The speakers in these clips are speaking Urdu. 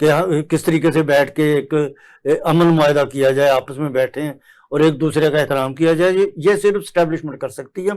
کہ کس طریقے سے بیٹھ کے ایک امن معاہدہ کیا جائے، آپس میں بیٹھیں اور ایک دوسرے کا احترام کیا جائے، یہ صرف اسٹیبلشمنٹ کر سکتی ہے۔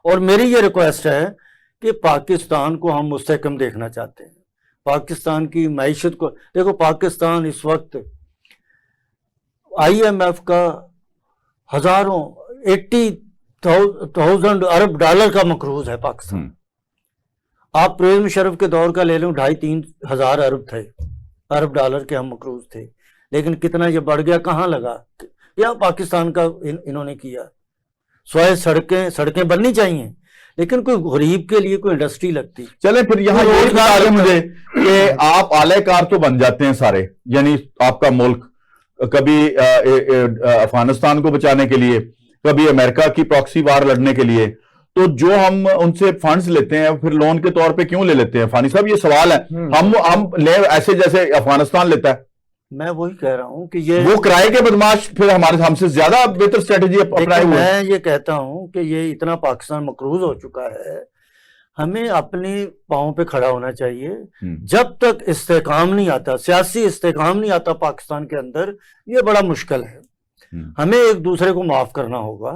اور میری یہ ریکویسٹ ہے کہ پاکستان کو ہم مستحکم دیکھنا چاہتے ہیں، پاکستان کی معیشت کو دیکھو۔ پاکستان اس وقت IMF کا ہزاروں 80,000 ارب ڈالر کا مقروض ہے پاکستان۔ آپ پرویز مشرف کے دور کا لے لیں، 2.5-3 ہزار ارب ڈالر کے ہم مقروض تھے، لیکن کتنا یہ بڑھ گیا، کہاں لگا؟ یا پاکستان کا انہوں نے کیا سوائے سڑکیں بننی چاہیے، لیکن کوئی غریب کے لیے کوئی انڈسٹری لگتی۔ چلے پھر یہاں یہ بتا دیں مجھے کہ آپ اعلی کار تو بن جاتے ہیں سارے، یعنی آپ کا ملک کبھی افغانستان کو بچانے کے لیے، کبھی امریکہ کی پراکسی وار لڑنے کے لیے، تو جو ہم ان سے فنڈز لیتے ہیں پھر لون کے طور پہ کیوں لے لیتے ہیں؟ فانی صاحب یہ سوال ہے، ہم لے ایسے جیسے افغانستان لیتا ہے۔ میں وہی کہہ رہا ہوں کہ یہ وہ کرائے کے بدماش پھر ہم سے زیادہ بہتر اسٹریٹجی اپنائے ہوئے۔ میں یہ کہتا ہوں کہ یہ اتنا پاکستان مقروض ہو چکا ہے، ہمیں اپنے پاؤں پہ کھڑا ہونا چاہیے۔ جب تک استحکام نہیں آتا، سیاسی استحکام نہیں آتا پاکستان کے اندر، یہ بڑا مشکل ہے۔ ہمیں ایک دوسرے کو معاف کرنا ہوگا،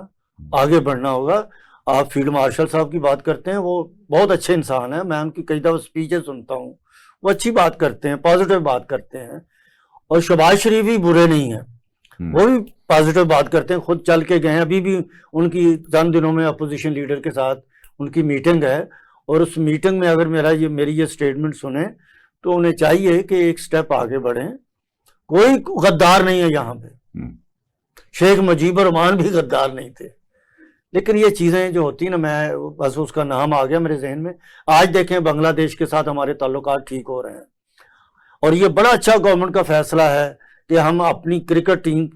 آگے بڑھنا ہوگا۔ آپ فیلڈ مارشل صاحب کی بات کرتے ہیں، وہ بہت اچھے انسان ہیں، میں ان کی کئی دفعہ سپیچیں سنتا ہوں، وہ اچھی بات کرتے ہیں، پازیٹیو بات کرتے ہیں۔ اور شہباز شریف بھی برے نہیں ہیں، وہ بھی پازیٹیو بات کرتے ہیں، خود چل کے گئے ہیں، ابھی بھی ان کی چند دنوں میں اپوزیشن لیڈر کے ساتھ ان کی میٹنگ ہے، اور اس میٹنگ میں اگر میری یہ سٹیٹمنٹ سنیں تو انہیں چاہیے کہ ایک سٹیپ آگے بڑھیں۔ کوئی غدار نہیں ہے یہاں پہ، شیخ مجیب الرحمان بھی غدار نہیں تھے، لیکن یہ چیزیں جو ہوتی ہیں نا، میں بس اس کا نام آ گیا میرے ذہن میں۔ آج دیکھیں بنگلہ دیش کے ساتھ ہمارے تعلقات ٹھیک ہو رہے ہیں، اور یہ بڑا اچھا گورنمنٹ کا فیصلہ ہے کہ ہم اپنی کرکٹ ٹیم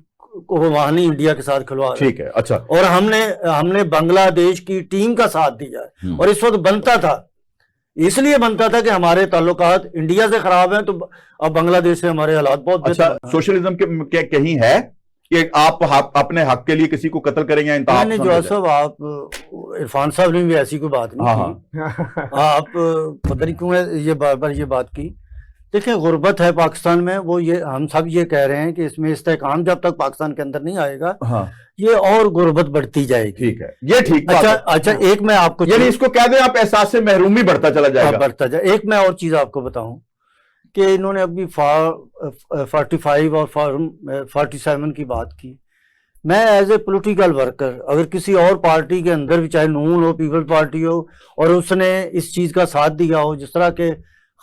کو وہاں نہیں انڈیا کے ساتھ کھلوا رہے ہیں۔ ٹھیک ہے، اچھا۔ اور ہم نے بنگلہ دیش کی ٹیم کا ساتھ دیا ہے، اور اس وقت بنتا تھا، اس لیے بنتا تھا کہ ہمارے تعلقات انڈیا سے خراب ہیں، تو اب بنگلہ دیش سے ہمارے حالات بہت اچھا، سوشلزم کے کہیں ہے کہ آپ اپنے حق کے لیے کسی کو قتل کریں یا انتہا؟ نہیں جو صاحب، آپ عرفان صاحب نے بھی ایسی کوئی بات نہیں کی، آپ پتہ نہیں کیوں یہ بار بار یہ بات کی۔ دیکھیں غربت ہے پاکستان میں، وہ یہ ہم سب یہ کہہ رہے ہیں کہ اس میں استحکام جب تک پاکستان کے اندر نہیں آئے گا یہ اور غربت بڑھتی جائے گی۔ ٹھیک ہے، یہ ٹھیک۔ اچھا ایک میں آپ کو، یعنی اس کو کہہ دیں آپ احساس سے محرومی بڑھتا چلا جائے گا، بڑھتا جائے۔ ایک میں اور چیز آپ کو بتاؤں کہ انہوں نے ابھی 45 اور 47 کی بات کی۔ میں ایز اے پولیٹیکل ورکر اگر کسی اور پارٹی کے اندر بھی، چاہے نون ہو، پیپل پارٹی ہو، اور اس نے اس چیز کا ساتھ دیا ہو، جس طرح کہ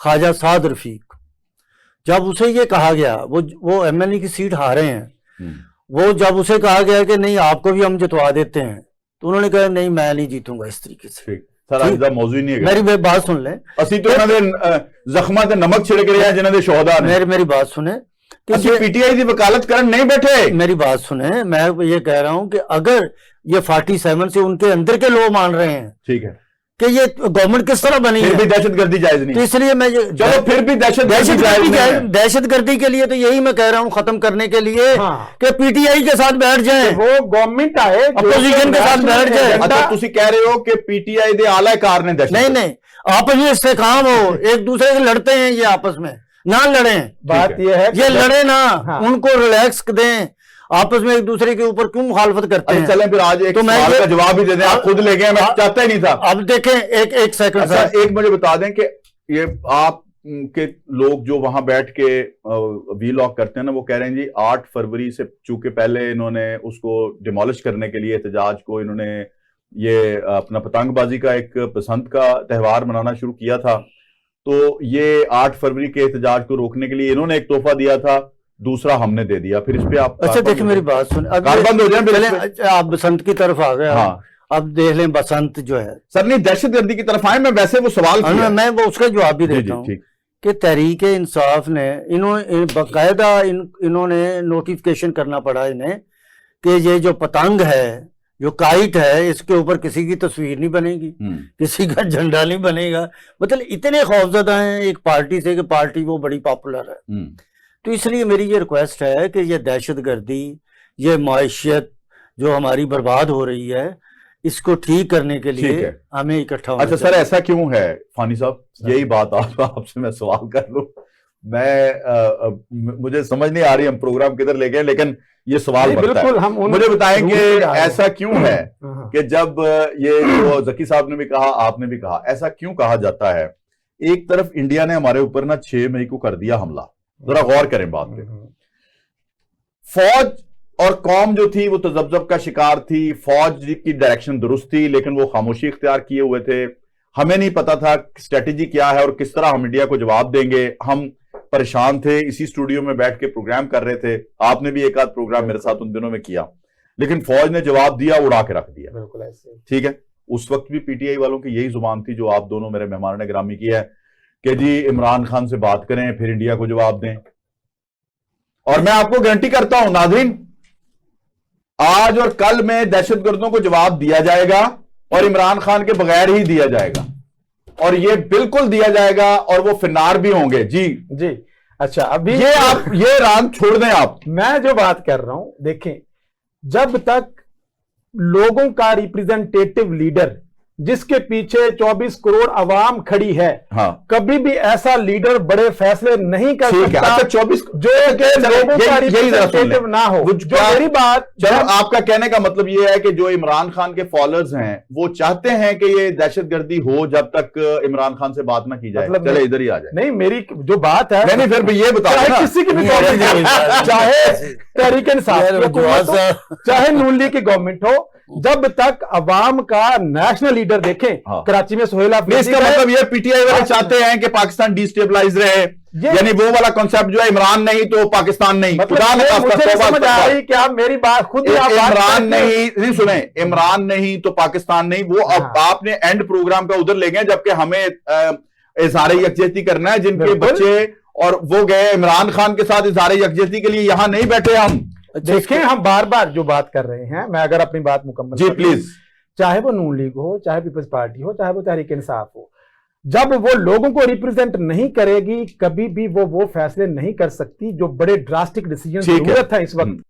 خواجہ سعد رفیق، جب اسے یہ کہا گیا، وہ MLA کی سیٹ ہارے ہیں، وہ جب اسے کہا گیا کہ نہیں آپ کو بھی ہم جتوا دیتے ہیں، تو انہوں نے کہا نہیں میں نہیں جیتوں گا اس طریقے سے۔ موضوع نہیں ہے، میری بات سن لیں، اسی تو زخمات نمک چھڑک رہے ہیں جنہوں نے شہداء نے۔ میری بات سنیں، PTI دی وکالت کرن نہیں بیٹھے۔ میری بات سنیں، میں یہ کہہ رہا ہوں کہ اگر یہ 47 سے ان کے اندر کے لوگ مان رہے ہیں، ٹھیک ہے، کہ یہ گورنمنٹ کس طرح بنی ہے، پھر بھی دہشت گردی جائز نہیں، تو اس لیے میں چلو پھر بھی دہشت گردی کے لیے تو یہی میں کہہ رہا ہوں ختم کرنے کے لیے کہ PTI کے ساتھ بیٹھ جائیں، وہ گورنمنٹ آئے، اپوزیشن کے ساتھ بیٹھ جائیں۔ اچھا تسی کہہ رہے ہو کہ PTI دے اعلی کار نے دہشت؟ نہیں، آپس میں استحکام ہو، ایک دوسرے سے لڑتے ہیں یہ آپس میں، نہ لڑیں، بات یہ ہے یہ لڑے نا، ان کو ریلیکس دیں، آپس میں ایک دوسرے کے اوپر کیوں مخالفت کرتے ہیں؟ چلیں پھر آج ایک سوال کا جواب ہی دے دیں، آپ خود لے گئے، میں چاہتا ہی نہیں تھا۔ اب دیکھیں ایک سیکنڈ، ایک مجھے بتا دیں کہ یہ آپ کے لوگ جو وہاں بیٹھ کے وی لاگ کرتے ہیں نا، وہ کہہ رہے ہیں جی 8 فروری سے، چونکہ پہلے انہوں نے اس کو ڈیمولش کرنے کے لیے احتجاج کو، انہوں نے یہ اپنا پتنگ بازی کا ایک پسند کا تہوار منانا شروع کیا تھا، تو یہ 8 فروری کے احتجاج کو روکنے کے لیے انہوں نے ایک تحفہ دیا تھا، دوسرا ہم نے دے دیا، پھر اس پہ آپ اچھا دیکھیں میری بات سن، کار بند ہو جائیں۔ آپ بسنت کی طرف آ گئے، اب دیکھ لیں بسنت جو ہے، سر نہیں دہشت گردی کی طرف آئے، میں ویسے وہ سوال کیا، میں وہ اس کا جواب بھی دیتا ہوں کہ تحریک انصاف نے باقاعدہ انہوں نے نوٹیفکیشن کرنا پڑا انہیں کہ یہ جو پتنگ ہے، جو کائٹ ہے، اس کے اوپر کسی کی تصویر نہیں بنے گی، کسی کا جھنڈا نہیں بنے گا، مطلب اتنے خوفزدہ ہیں ایک پارٹی سے کہ پارٹی وہ بڑی پاپولر ہے۔ تو اس لیے میری یہ ریکویسٹ ہے کہ یہ دہشت گردی، یہ معیشت جو ہماری برباد ہو رہی ہے، اس کو ٹھیک کرنے کے لیے ہمیں اکٹھا ہونا۔ اچھا سر ایسا کیوں ہے فانی صاحب؟ یہی بات آپ سے میں سوال کر لوں، مجھے سمجھ نہیں آ رہی ہم پروگرام کدھر لے گئے، لیکن یہ سوال بنتا ہے، مجھے بتائیں کہ ایسا کیوں ہے کہ جب یہ جو ذکی صاحب نے بھی کہا، آپ نے بھی کہا، ایسا کیوں کہا جاتا ہے؟ ایک طرف انڈیا نے ہمارے اوپر نا 6 مئی کو کر دیا حملہ، ذرا غور کریں بات پہ. فوج اور قوم جو تھی وہ تذبذب کا شکار تھی، فوج کی ڈائریکشن درست تھی لیکن وہ خاموشی اختیار کیے ہوئے تھے. ہمیں نہیں پتا تھا اسٹریٹجی کیا ہے اور کس طرح ہم انڈیا کو جواب دیں گے. ہم پریشان تھے، اسی اسٹوڈیو میں بیٹھ کے پروگرام کر رہے تھے، آپ نے بھی ایک آدھ پروگرام میرے ساتھ ان دنوں میں کیا، لیکن فوج نے جواب دیا، اڑا کے رکھ دیا. بالکل ایسے ٹھیک ہے. اس وقت بھی پی ٹی آئی والوں کی یہی زبان تھی جو آپ دونوں میرے مہمان نے گرامی کی ہے کہ جی عمران خان سے بات کریں پھر انڈیا کو جواب دیں. اور میں آپ کو گارنٹی کرتا ہوں ناظرین، آج اور کل میں دہشت گردوں کو جواب دیا جائے گا اور عمران خان کے بغیر ہی دیا جائے گا، اور یہ بالکل دیا جائے گا اور وہ فنار بھی ہوں گے. جی جی اچھا، ابھی یہ ران چھوڑ دیں آپ. میں جو بات کر رہا ہوں، دیکھیں، جب تک لوگوں کا ریپریزنٹیٹو لیڈر جس کے پیچھے 24 کروڑ عوام کھڑی ہے، کبھی بھی ایسا لیڈر بڑے فیصلے نہیں کر سکتا جو کہ لوگوں کا ریپریزنٹیٹو نہ ہو. جو میری بات، چلو آپ کا کہنے کا مطلب یہ ہے کہ جو عمران خان کے فالوئرز ہیں وہ چاہتے ہیں کہ یہ دہشت گردی ہو جب تک عمران خان سے بات نہ کی جائے. چلے ادھر ہی آ جائے. نہیں، میری جو بات ہے، نہیں پھر یہ بتاؤ کسی کی بھی گورنمنٹ، چاہے تحریک انصاف چاہے نون لیگ کی گورنمنٹ ہو، جب تک عوام کا نیشنل لیڈر دیکھیں. کراچی میں سہیل اس کا مطلب یہ پی ٹی آئی والے چاہتے ہیں کہ پاکستان ڈی اسٹیبلائز رہے، یعنی وہ والا کانسیپٹ جو ہے عمران نہیں تو پاکستان نہیں. سمجھ آ رہی کہ آپ میری بات خود عمران نہیں سنیں، عمران نہیں تو پاکستان نہیں. وہ اب آپ نے اینڈ پروگرام کا ادھر لے گئے جبکہ ہمیں اظہار یکجہتی کرنا ہے. جن کے بچے اور وہ گئے عمران خان کے ساتھ اظہار یکجہتی کے لیے، یہاں نہیں بیٹھے ہم. دیکھیں، ہم بار بار جو بات کر رہے ہیں، میں اگر اپنی بات مکمل جی پلیز، چاہے وہ نون لیگ ہو، چاہے پیپلز پارٹی ہو، چاہے وہ تحریک انصاف ہو، جب وہ لوگوں کو ریپرزینٹ نہیں کرے گی، کبھی بھی وہ فیصلے نہیں کر سکتی جو بڑے ڈراسٹک ڈیسیجن ضرورت ہے اس وقت.